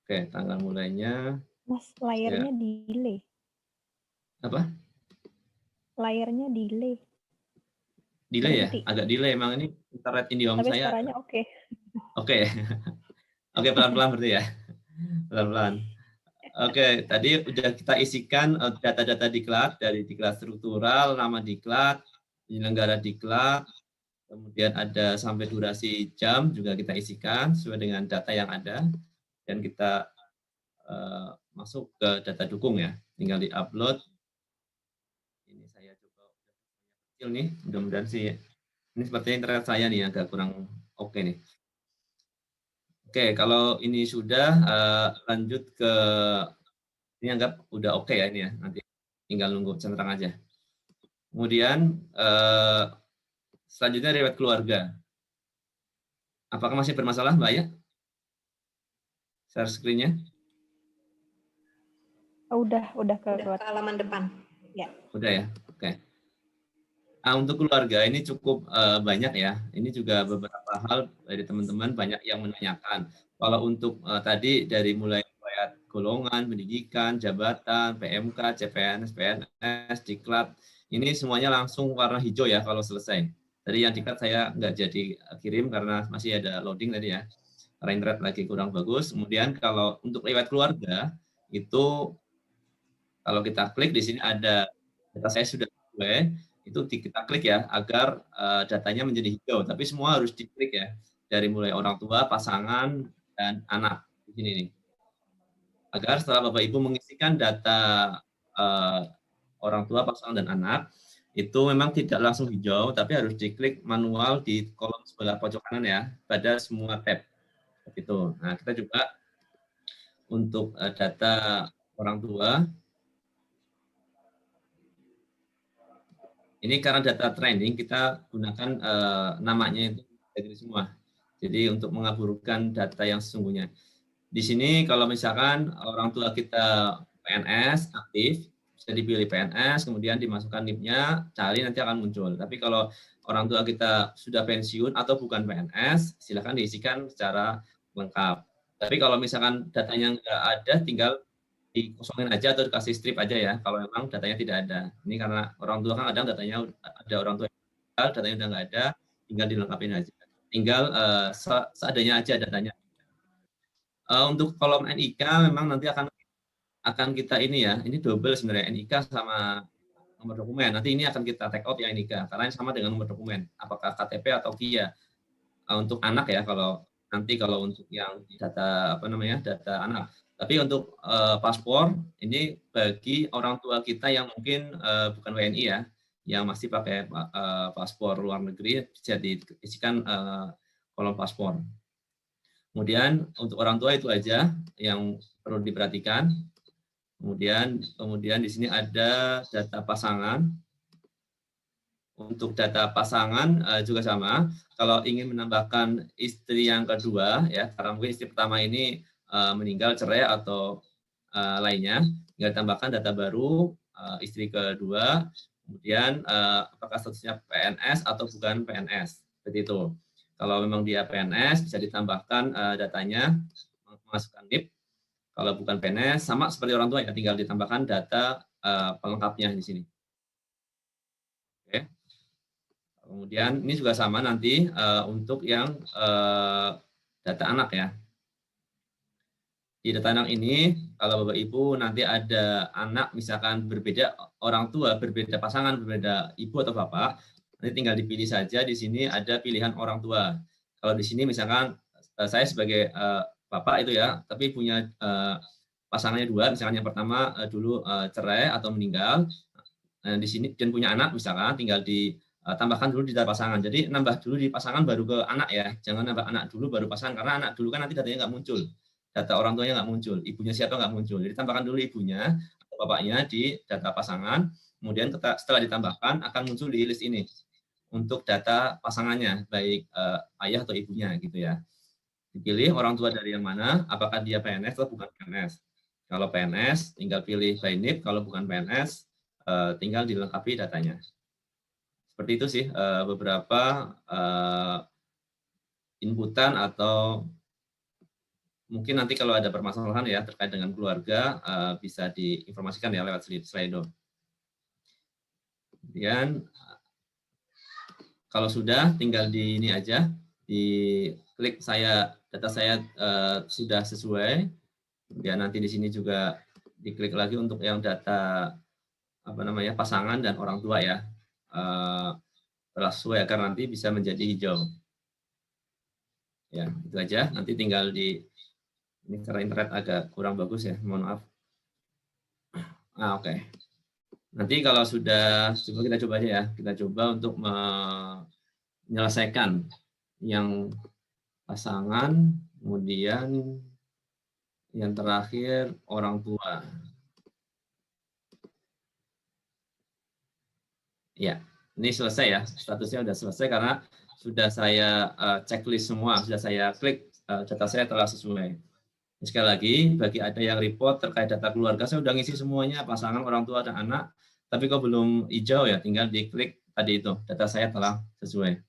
Oke, tanggal mulainya. Mas, layarnya delay. Apa? Layarnya delay. Delay ya? Agak delay, emang ini internet IndiHome tapi saya. Suaranya oke. Oke. Oke, pelan-pelan berarti ya. Pelan-pelan. Oke, tadi udah kita isikan data-data diklat, dari diklat struktural, nama diklat, penyelenggara diklat, kemudian ada sampai durasi jam juga kita isikan sesuai dengan data yang ada, dan kita masuk ke data dukung ya, tinggal di-upload. Ini saya coba kecil nih, mudah-mudahan sih, ini sepertinya internet saya nih agak kurang oke nih. Oke, kalau ini sudah, lanjut ke, ini anggap udah oke ya ini ya, nanti tinggal nunggu centang aja. Kemudian selanjutnya riwayat keluarga. Apakah masih bermasalah, Mbak Aya? Share screen-nya? Udah ke halaman depan. Ya. Udah ya, oke. Nah, untuk keluarga ini cukup banyak ya. Ini juga beberapa hal dari teman-teman banyak yang menanyakan. Kalau untuk tadi dari mulai riwayat golongan, pendidikan, jabatan, PMK, CPNS, PNS, diklat, ini semuanya langsung warna hijau ya kalau selesai. Tadi yang diklat saya nggak jadi kirim karena masih ada loading tadi ya. Karena internet lagi kurang bagus. Kemudian kalau untuk riwayat keluarga itu kalau kita klik di sini ada data saya sudah sesuai, itu kita klik ya agar datanya menjadi hijau. Tapi semua harus diklik ya, dari mulai orang tua, pasangan, dan anak di sini nih. Agar setelah Bapak Ibu mengisikan data orang tua, pasangan, dan anak, itu memang tidak langsung hijau, tapi harus diklik manual di kolom sebelah pojok kanan ya, pada semua tab. Begitu. Nah, kita juga untuk data orang tua, ini karena data training kita gunakan namanya itu dari semua. Jadi untuk mengaburkan data yang sesungguhnya. Di sini kalau misalkan orang tua kita PNS aktif, bisa dipilih PNS, kemudian dimasukkan NIP-nya, cari nanti akan muncul. Tapi kalau orang tua kita sudah pensiun atau bukan PNS, silakan diisikan secara lengkap. Tapi kalau misalkan datanya nggak ada, tinggal dikosongin aja atau dikasih strip aja ya kalau memang datanya tidak ada. Ini karena orang tua kan kadang datanya ada orang tua yang datanya udah nggak ada, tinggal dilengkapin aja. Tinggal seadanya aja datanya. Untuk kolom NIK memang nanti akan kita ini ya, ini double sebenarnya NIK sama nomor dokumen. Nanti ini akan kita take out ya NIK karena ini sama dengan nomor dokumen. Apakah KTP atau KIA. Untuk anak ya kalau untuk yang data data anak. Tapi untuk paspor ini bagi orang tua kita yang mungkin bukan WNI ya, yang masih pakai paspor luar negeri bisa diisikan kolom paspor. Kemudian untuk orang tua itu aja yang perlu diperhatikan. Kemudian di sini ada data pasangan. Untuk data pasangan juga sama. Kalau ingin menambahkan istri yang kedua, ya karena mungkin istri pertama ini meninggal, cerai atau lainnya, tinggal tambahkan data baru istri kedua, kemudian apakah statusnya PNS atau bukan PNS, seperti itu. Kalau memang dia PNS, bisa ditambahkan datanya, masukkan NIP. Kalau bukan PNS, sama seperti orang tua, ya tinggal ditambahkan data pelengkapnya di sini. Oke. Kemudian ini juga sama nanti untuk yang data anak ya. Di data anak ini, kalau Bapak Ibu nanti ada anak misalkan berbeda orang tua, berbeda pasangan, berbeda ibu atau bapak, nanti tinggal dipilih saja di sini ada pilihan orang tua. Kalau di sini misalkan saya sebagai bapak itu ya, tapi punya pasangannya dua, misalkan yang pertama dulu cerai atau meninggal, di sini dan punya anak misalkan tinggal ditambahkan dulu di data pasangan. Jadi nambah dulu di pasangan baru ke anak ya, jangan nambah anak dulu baru pasangan, karena anak dulu kan nanti datanya nggak muncul. Data orang tuanya nggak muncul, ibunya siapa nggak muncul. Jadi tambahkan dulu ibunya atau bapaknya di data pasangan, kemudian setelah ditambahkan akan muncul di list ini untuk data pasangannya, baik ayah atau ibunya gitu ya. Dipilih orang tua dari yang mana, apakah dia PNS atau bukan PNS. Kalau PNS tinggal pilih by NIP, kalau bukan PNS tinggal dilengkapi datanya. Seperti itu sih beberapa inputan atau mungkin nanti kalau ada permasalahan ya terkait dengan keluarga bisa diinformasikan ya lewat Slido. Kemudian kalau sudah tinggal di ini aja, di klik data saya sudah sesuai. Kemudian nanti di sini juga diklik lagi untuk yang data pasangan dan orang tua ya. Telah sesuai agar nanti bisa menjadi hijau. Ya, itu aja. Nanti tinggal ini karena internet agak kurang bagus ya, mohon maaf. Oke. Nanti kalau sudah, kita coba aja ya. Kita coba untuk menyelesaikan yang pasangan, kemudian yang terakhir orang tua. Ya, ini selesai ya. Statusnya sudah selesai karena sudah saya checklist semua, sudah saya klik data saya telah sesuai. Sekali lagi, bagi ada yang report terkait data keluarga, saya sudah ngisi semuanya, pasangan, orang tua, dan anak, tapi kok belum hijau ya, tinggal diklik tadi itu, data saya telah sesuai.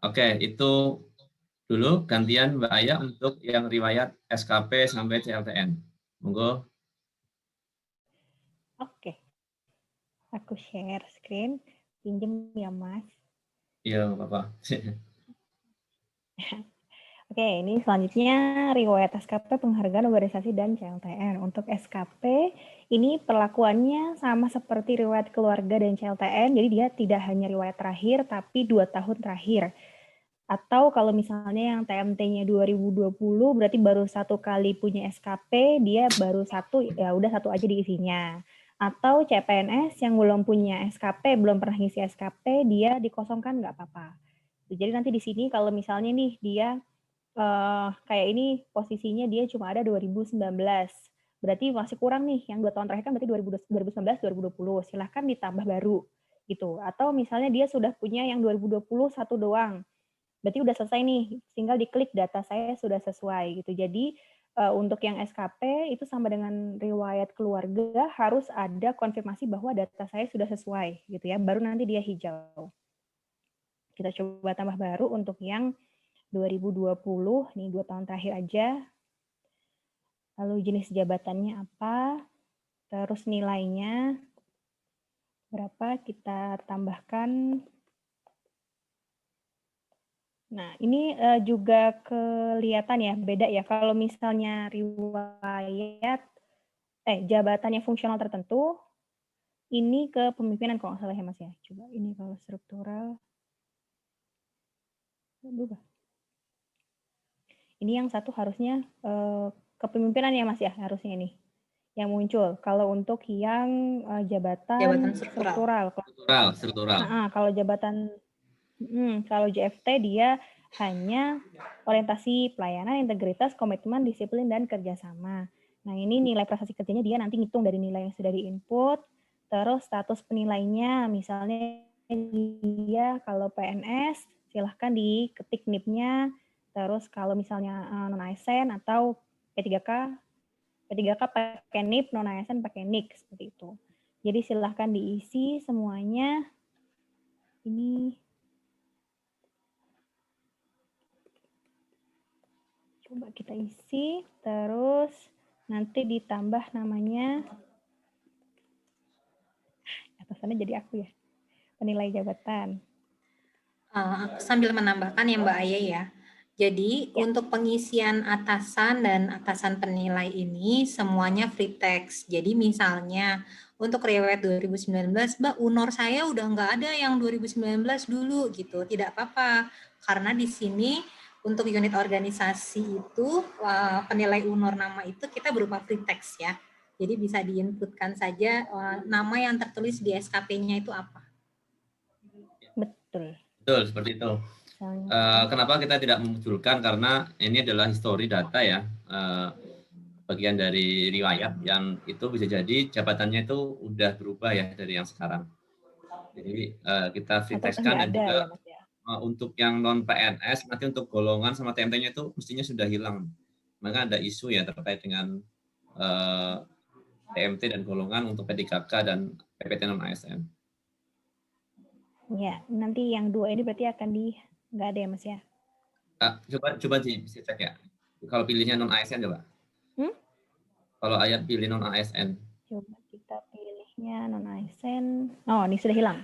Oke, itu dulu gantian Mbak Aya untuk yang riwayat SKP sampai CLTN. Monggo. Oke. Aku share screen, pinjem ya Mas. Iya, Bapak. Oke, ini selanjutnya riwayat SKP penghargaan organisasi dan CLTN. Untuk SKP, ini perlakuannya sama seperti riwayat keluarga dan CLTN, jadi dia tidak hanya riwayat terakhir, tapi 2 tahun terakhir. Atau kalau misalnya yang TMT-nya 2020, berarti baru 1 kali punya SKP, dia baru 1, ya udah 1 aja diisinya. Atau CPNS yang belum punya SKP, belum pernah ngisi SKP, dia dikosongkan nggak apa-apa. Jadi nanti di sini kalau misalnya nih dia kayak ini posisinya dia cuma ada 2019. Berarti masih kurang nih, yang 2 tahun terakhir kan berarti 2019-2020. Silahkan ditambah baru gitu. Atau misalnya dia sudah punya yang 2020 1 doang. Berarti udah selesai nih, tinggal diklik data saya sudah sesuai gitu. Jadi untuk yang SKP itu sama dengan riwayat keluarga harus ada konfirmasi bahwa data saya sudah sesuai gitu ya. Baru nanti dia hijau. Kita coba tambah baru untuk yang 2020, nih 2 tahun terakhir aja. Lalu jenis jabatannya apa, terus nilainya berapa, kita tambahkan. Nah, ini juga kelihatan ya, beda ya. Kalau misalnya riwayat, jabatannya fungsional tertentu, ini ke pemimpinan kalau nggak salah ya Mas ya. Coba ini kalau struktural. Berubah. Ini yang satu harusnya kepemimpinan ya Mas ya, harusnya ini yang muncul. Kalau untuk yang jabatan struktural. Struktural. Kalau jabatan, kalau JFT dia hanya orientasi pelayanan, integritas, komitmen, disiplin, dan kerjasama. Nah ini nilai prestasi kerjanya dia nanti ngitung dari nilai yang sudah diinput, Terus status penilainya, misalnya dia kalau PNS, silahkan diketik NIP-nya. Terus kalau misalnya non-ASN atau P3K pakai NIP, non-ASN pakai NIK, seperti itu. Jadi silahkan diisi semuanya. Ini coba kita isi, terus nanti ditambah namanya, atasannya jadi aku ya, penilai jabatan. Sambil menambahkan ya Mbak Aya ya. Jadi Ya. untuk pengisian atasan dan atasan penilai ini semuanya free text. Jadi misalnya untuk riwayat 2019, Mbak UNOR saya udah nggak ada yang 2019 dulu gitu. Tidak apa-apa karena di sini untuk unit organisasi itu penilai UNOR nama itu kita berupa free text ya. Jadi bisa diinputkan saja nama yang tertulis di SKP-nya itu apa. Betul. Betul, seperti itu. Kenapa kita tidak memunculkan? Karena ini adalah history data ya, bagian dari riwayat yang itu bisa jadi jabatannya itu udah berubah ya dari yang sekarang. Jadi kita free text-kan dan juga ya, untuk yang non PNS nanti untuk golongan sama TMT-nya itu mestinya sudah hilang. Maka ada isu ya terkait dengan TMT dan golongan untuk P3K dan PPT non ASN. Ya, nanti yang 2 ini berarti akan nggak ada ya Mas ya? Coba bisa cek ya. Kalau pilihnya non ASN coba. Kalau Ayat pilih non ASN. Coba kita pilihnya non ASN. Oh, ini sudah hilang.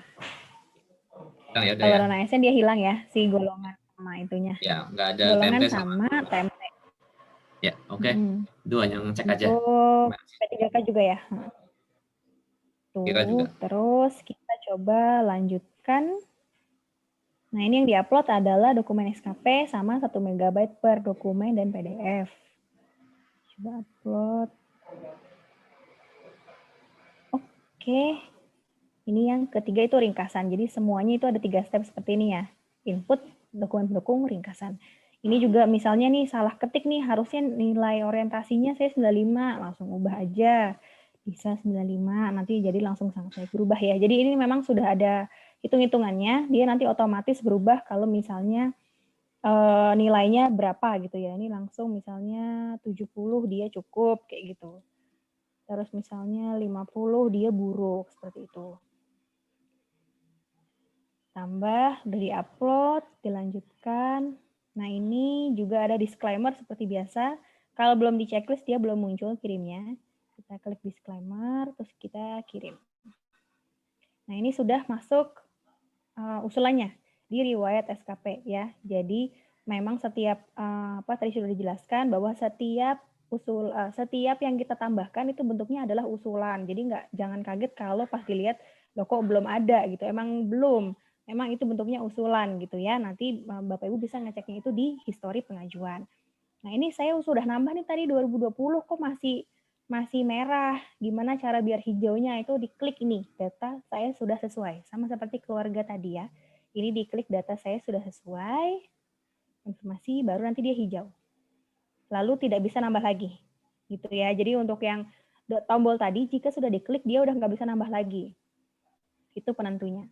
Ya, kalau non ASN dia hilang ya, si golongan sama itunya. Ya, nggak ada golongan TMT sama TMT. Ya, oke. Dua yang cek aja. Untuk P3K juga ya. Juga. Terus kita coba lanjutkan. Nah, ini yang diupload adalah dokumen SKP sama 1 MB per dokumen dan PDF. Coba upload. Oke. Ini yang ketiga itu ringkasan. Jadi semuanya itu ada 3 step seperti ini ya. Input, dokumen pendukung, ringkasan. Ini juga misalnya nih salah ketik nih, harusnya nilai orientasinya saya 95, langsung ubah aja. Bisa 95, nanti jadi langsung sangat berubah ya. Jadi ini memang sudah ada hitung-hitungannya, dia nanti otomatis berubah kalau misalnya nilainya berapa gitu ya. Ini langsung misalnya 70 dia cukup kayak gitu. Terus misalnya 50 dia buruk, seperti itu. Tambah, udah di-upload, dilanjutkan. Nah ini juga ada disclaimer seperti biasa. Kalau belum di checklist dia belum muncul kirimnya. Kita klik disclaimer, terus kita kirim. Nah ini sudah masuk usulannya di riwayat SKP ya. Jadi memang setiap tadi sudah dijelaskan bahwa setiap yang kita tambahkan itu bentuknya adalah usulan. Jadi jangan kaget kalau pas dilihat loh kok belum ada gitu. Emang belum. Memang itu bentuknya usulan gitu ya. Nanti Bapak Ibu bisa ngeceknya itu di histori pengajuan. Nah ini saya sudah nambah nih tadi 2020 kok masih merah. Gimana cara biar hijaunya? Itu diklik ini, data saya sudah sesuai. Sama seperti keluarga tadi ya. Ini diklik data saya sudah sesuai, informasi baru nanti dia hijau. Lalu tidak bisa nambah lagi. Gitu ya. Jadi untuk yang tombol tadi, jika sudah diklik, dia udah nggak bisa nambah lagi. Itu penentunya.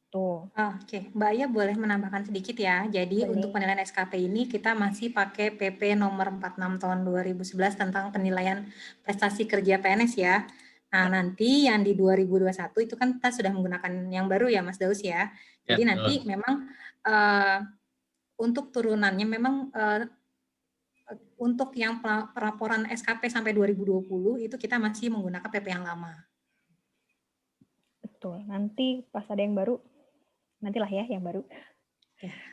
Oke, Mbak Aya boleh menambahkan sedikit ya. Jadi untuk penilaian SKP ini kita masih pakai PP nomor 46 tahun 2011 tentang penilaian prestasi kerja PNS ya. Nah, nanti yang di 2021 itu kan kita sudah menggunakan yang baru ya Mas Daus ya. Jadi nanti memang untuk turunannya memang untuk yang pelaporan SKP sampai 2020 itu kita masih menggunakan PP yang lama. Betul. Nanti pas ada yang baru nantilah ya yang baru.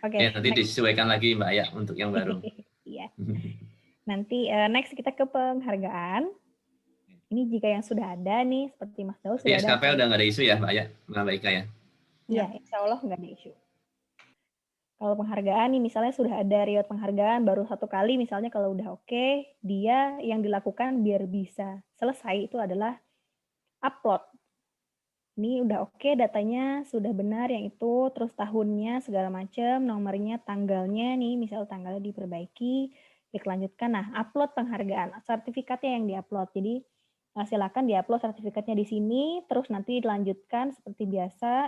Oke. Ya, nanti disesuaikan lagi Mbak Aya untuk yang baru. Iya. Nanti next kita ke penghargaan. Ini jika yang sudah ada nih seperti Mas Daus sudah ada. SKP udah nggak ada isu ya Mbak Aya, Mbak Ika ya? Iya, insya Allah nggak ada isu. Kalau penghargaan nih misalnya sudah ada riwayat penghargaan baru 1 kali misalnya kalau udah oke, dia yang dilakukan biar bisa selesai itu adalah upload. Ini udah oke, datanya sudah benar yang itu, terus tahunnya segala macam, nomornya, tanggalnya nih, misal tanggalnya diperbaiki, klik lanjutkan. Nah, upload penghargaan, sertifikatnya yang diupload. Jadi silakan diupload sertifikatnya di sini, terus nanti dilanjutkan seperti biasa.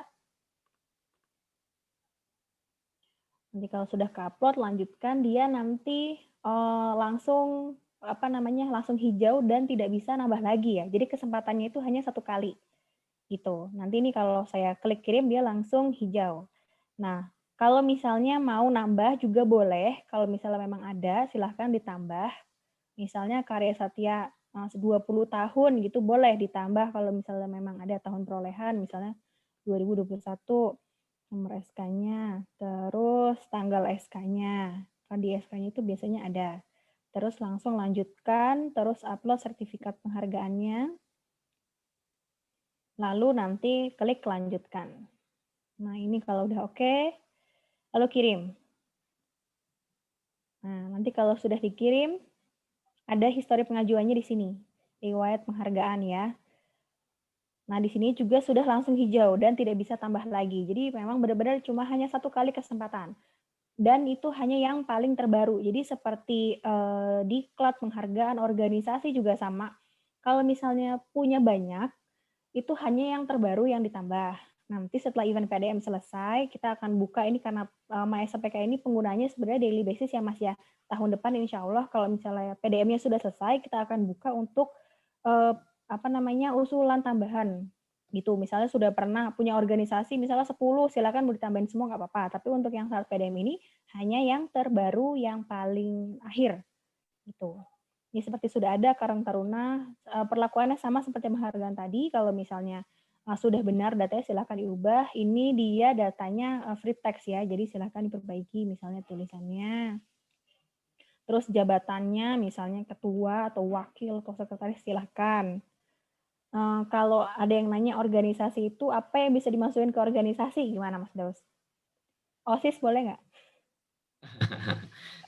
Nanti kalau sudah ke-upload, lanjutkan, dia nanti langsung langsung hijau dan tidak bisa nambah lagi ya. Jadi kesempatannya itu hanya 1 kali. Gitu. Nanti ini kalau saya klik kirim dia langsung hijau. Nah, kalau misalnya mau nambah juga boleh. Kalau misalnya memang ada, silahkan ditambah. Misalnya karya Satya 20 tahun gitu boleh ditambah kalau misalnya memang ada tahun perolehan, misalnya 2021 nomor SK-nya, terus tanggal SK-nya. Kan di SK-nya itu biasanya ada. Terus langsung lanjutkan, terus upload sertifikat penghargaannya. Lalu nanti klik lanjutkan. Nah, ini kalau udah oke, lalu kirim. Nah, nanti kalau sudah dikirim, ada histori pengajuannya di sini. Riwayat penghargaan ya. Nah, di sini juga sudah langsung hijau dan tidak bisa tambah lagi. Jadi memang benar-benar cuma hanya 1 kali kesempatan. Dan itu hanya yang paling terbaru. Jadi seperti diklat, penghargaan, organisasi juga sama. Kalau misalnya punya banyak, itu hanya yang terbaru yang ditambah. Nanti setelah event PDM selesai, kita akan buka ini karena MySPK ini penggunanya sebenarnya daily basis ya Mas ya. Tahun depan insya Allah kalau misalnya PDM-nya sudah selesai, kita akan buka untuk usulan tambahan. Gitu. Misalnya sudah pernah punya organisasi, misalnya 10, silakan mau ditambahin semua nggak apa-apa. Tapi untuk yang saat PDM ini hanya yang terbaru, yang paling akhir. Gitu. Ini seperti sudah ada Karang Taruna, perlakuannya sama seperti penghargaan tadi. Kalau misalnya sudah benar datanya silakan diubah. Ini dia datanya free text ya, jadi silakan diperbaiki misalnya tulisannya. Terus jabatannya misalnya ketua atau wakil atau sekretaris silakan. Kalau ada yang nanya organisasi itu apa yang bisa dimasukin ke organisasi, gimana Mas Daus? OSIS boleh nggak?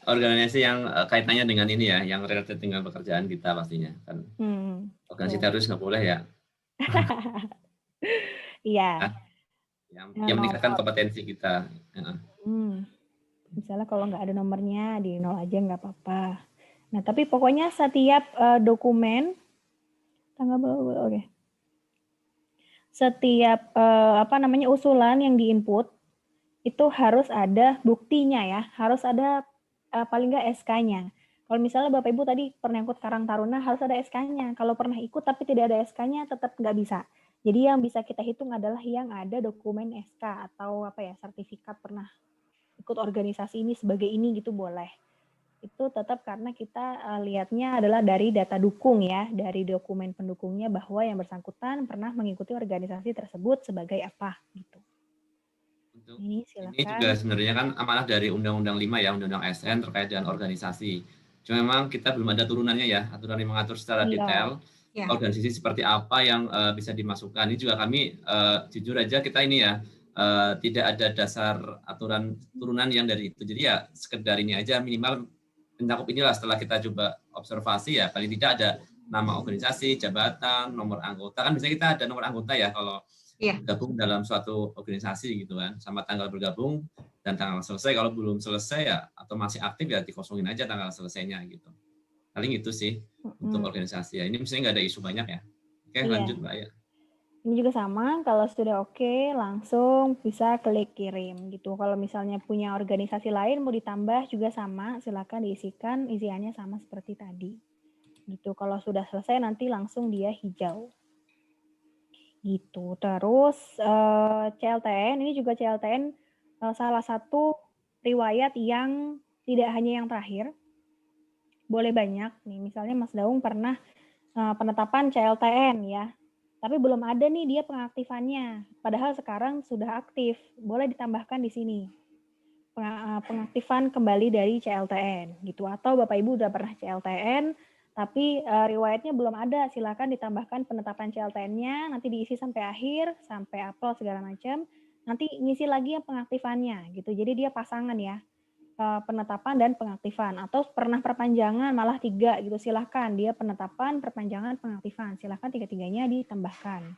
Organisasi yang kaitannya dengan ini ya, yang related dengan pekerjaan kita pastinya kan. Organisasi terus nggak boleh ya. Iya. Yang meningkatkan kompetensi kita. Misalnya kalau nggak ada nomornya di 0 aja nggak apa-apa. Nah tapi pokoknya setiap dokumen oke. Setiap usulan yang diinput itu harus ada buktinya ya, harus ada paling nggak SK-nya. Kalau misalnya Bapak Ibu tadi pernah ikut Karang Taruna harus ada SK-nya. Kalau pernah ikut tapi tidak ada SK-nya tetap nggak bisa. Jadi yang bisa kita hitung adalah yang ada dokumen SK atau sertifikat pernah ikut organisasi ini sebagai ini gitu boleh. Itu tetap karena kita lihatnya adalah dari data dukung ya, dari dokumen pendukungnya bahwa yang bersangkutan pernah mengikuti organisasi tersebut sebagai apa gitu. Ini juga sebenarnya kan amanah dari Undang-Undang 5 ya, Undang-Undang ASN terkait dengan organisasi. Cuma memang kita belum ada turunannya ya, aturan yang mengatur secara detail organisasi seperti apa yang bisa dimasukkan. Ini juga kami jujur aja kita ini ya tidak ada dasar aturan turunan yang dari itu. Jadi ya sekedar ini aja minimal mencakup inilah setelah kita coba observasi ya paling tidak ada nama organisasi, jabatan, nomor anggota. Kan biasanya kita ada nomor anggota ya kalau bergabung dalam suatu organisasi gitu kan, sama tanggal bergabung dan tanggal selesai. Kalau belum selesai ya atau masih aktif ya dikosongin aja tanggal selesainya gitu. Paling itu sih untuk organisasi ya. Ini misalnya nggak ada isu banyak ya. Oke, lanjut Mbak ya. Ini juga sama, kalau sudah oke langsung bisa klik kirim gitu. Kalau misalnya punya organisasi lain mau ditambah juga sama, silakan diisikan, isiannya sama seperti tadi. Gitu. Kalau sudah selesai nanti langsung dia hijau. Gitu. Terus CLTN, ini juga CLTN salah satu riwayat yang tidak hanya yang terakhir, boleh banyak. Nih, misalnya Mas Daung pernah penetapan CLTN ya, tapi belum ada nih dia pengaktifannya. Padahal sekarang sudah aktif, boleh ditambahkan di sini. Pengaktifan kembali dari CLTN gitu. Atau Bapak Ibu udah pernah CLTN, tapi riwayatnya belum ada, silakan ditambahkan penetapan CLTN-nya, nanti diisi sampai akhir, sampai upload segala macam, nanti ngisi lagi yang pengaktifannya gitu. Jadi dia pasangan ya, penetapan dan pengaktifan. Atau pernah perpanjangan malah 3 gitu, silahkan dia penetapan, perpanjangan, pengaktifan, silahkan 3-tiganya ditambahkan.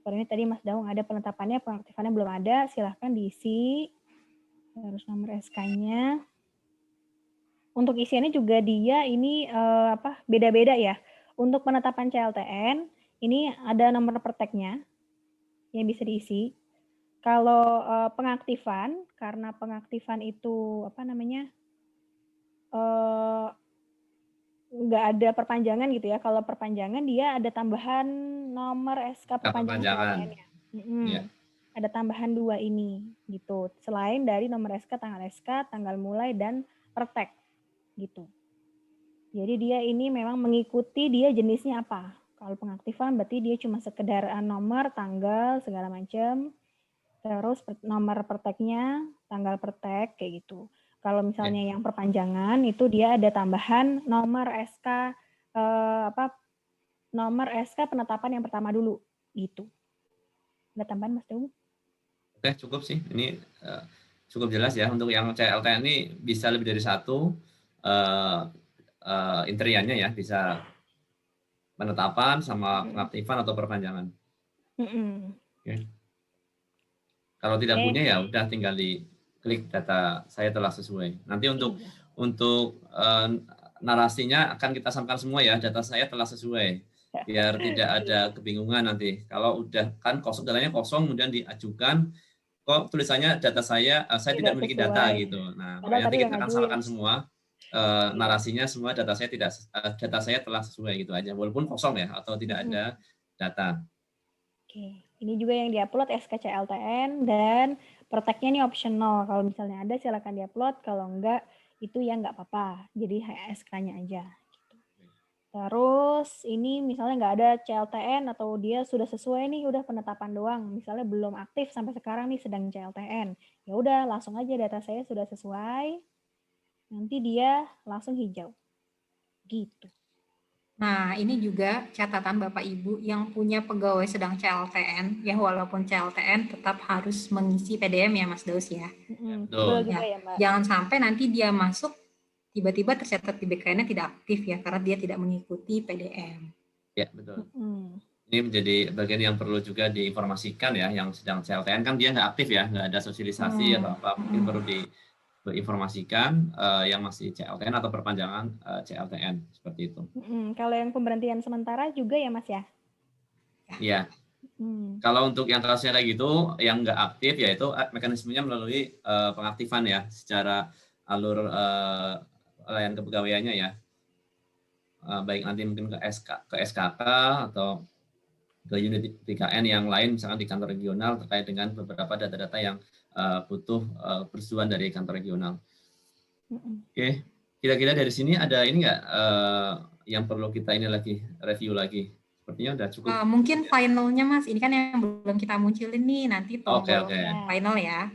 Seperti ini tadi Mas Daung ada penetapannya, pengaktifannya belum ada, silahkan diisi. Harus nomor SK-nya. Untuk isiannya juga dia ini beda-beda ya. untuk penetapan CLTN, ini ada nomor perteknya yang bisa diisi. Kalau pengaktifan, karena pengaktifan itu nggak ada perpanjangan gitu ya. Kalau perpanjangan dia ada tambahan nomor SK perpanjangan CLTN-nya. Ya. Ada tambahan 2 ini gitu. Selain dari nomor SK, tanggal mulai dan pertek gitu. Jadi dia ini memang mengikuti dia jenisnya apa. Kalau pengaktifan berarti dia cuma sekedar nomor, tanggal, segala macam. Terus nomor perteknya, tanggal pertek kayak gitu. Kalau misalnya yang perpanjangan itu dia ada tambahan nomor SK nomor SK penetapan yang pertama dulu gitu. Ada tambahan Mas Dewu? Oke, cukup sih. Ini cukup jelas ya. Untuk yang CLTN ini bisa lebih dari satu interiannya ya, bisa penetapan sama pengaktifan atau perpanjangan. Oke. Kalau tidak punya ya udah tinggal diklik data saya telah sesuai. Nanti untuk narasinya akan kita sampaikan semua ya, data saya telah sesuai. Biar tidak ada kebingungan nanti. Kalau udah kan datanya kosong kemudian diajukan kok tulisannya data saya tidak memiliki data gitu. Nah, nanti kita akan sampaikan semua narasinya semua data saya telah sesuai gitu aja walaupun kosong ya atau tidak ada data. Oke, ini juga yang diupload SKCLTN dan perteknya ini optional. Kalau misalnya ada silakan diupload, kalau enggak itu ya enggak apa-apa. Jadi SK-nya aja. Terus ini misalnya nggak ada CLTN atau dia sudah sesuai nih, udah penetapan doang. Misalnya belum aktif sampai sekarang nih sedang CLTN. Ya udah langsung aja data saya sudah sesuai. Nanti dia langsung hijau. Gitu. Nah, ini juga catatan Bapak Ibu yang punya pegawai sedang CLTN, ya walaupun CLTN tetap harus mengisi PDM ya Mas Daus ya. Betul juga ya Mbak. Jangan sampai nanti dia masuk tiba-tiba tercatat di BKN-nya tidak aktif ya karena dia tidak mengikuti PDM. Ya, betul. Ini menjadi bagian yang perlu juga diinformasikan ya, yang sedang CLTN kan dia nggak aktif ya, nggak ada sosialisasi atau apa, mungkin perlu diinformasikan yang masih CLTN atau perpanjangan CLTN seperti itu. Kalau yang pemberhentian sementara juga ya Mas ya? Iya. Kalau untuk yang kasusnya kayak gitu, yang nggak aktif yaitu mekanismenya melalui pengaktifan ya, secara alur layanan kepegawaiannya ya. Baik nanti mungkin ke SKK atau ke unit BKN yang lain, misalkan di kantor regional terkait dengan beberapa data-data yang butuh persetujuan dari kantor regional. Oke, kira-kira dari sini ada ini nggak yang perlu kita ini lagi review lagi? Sepertinya udah cukup. Mungkin finalnya Mas, ini kan yang belum kita munculin nih, nanti tombol final ya.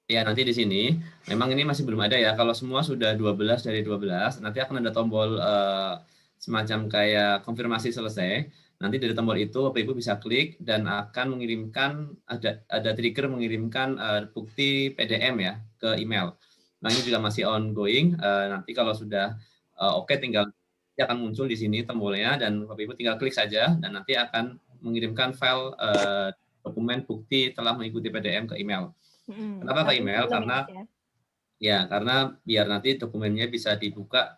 Ya, nanti di sini memang ini masih belum ada ya. Kalau semua sudah 12 dari 12, nanti akan ada tombol semacam kayak konfirmasi selesai. Nanti dari tombol itu Bapak Ibu bisa klik dan akan mengirimkan ada trigger mengirimkan bukti PDM ya ke email. Nah, ini juga masih ongoing. Nanti kalau sudah oke, tinggal akan muncul di sini tombolnya dan Bapak Ibu tinggal klik saja dan nanti akan mengirimkan file dokumen bukti telah mengikuti PDM ke email. Kenapa ke email? Karena biar nanti dokumennya bisa dibuka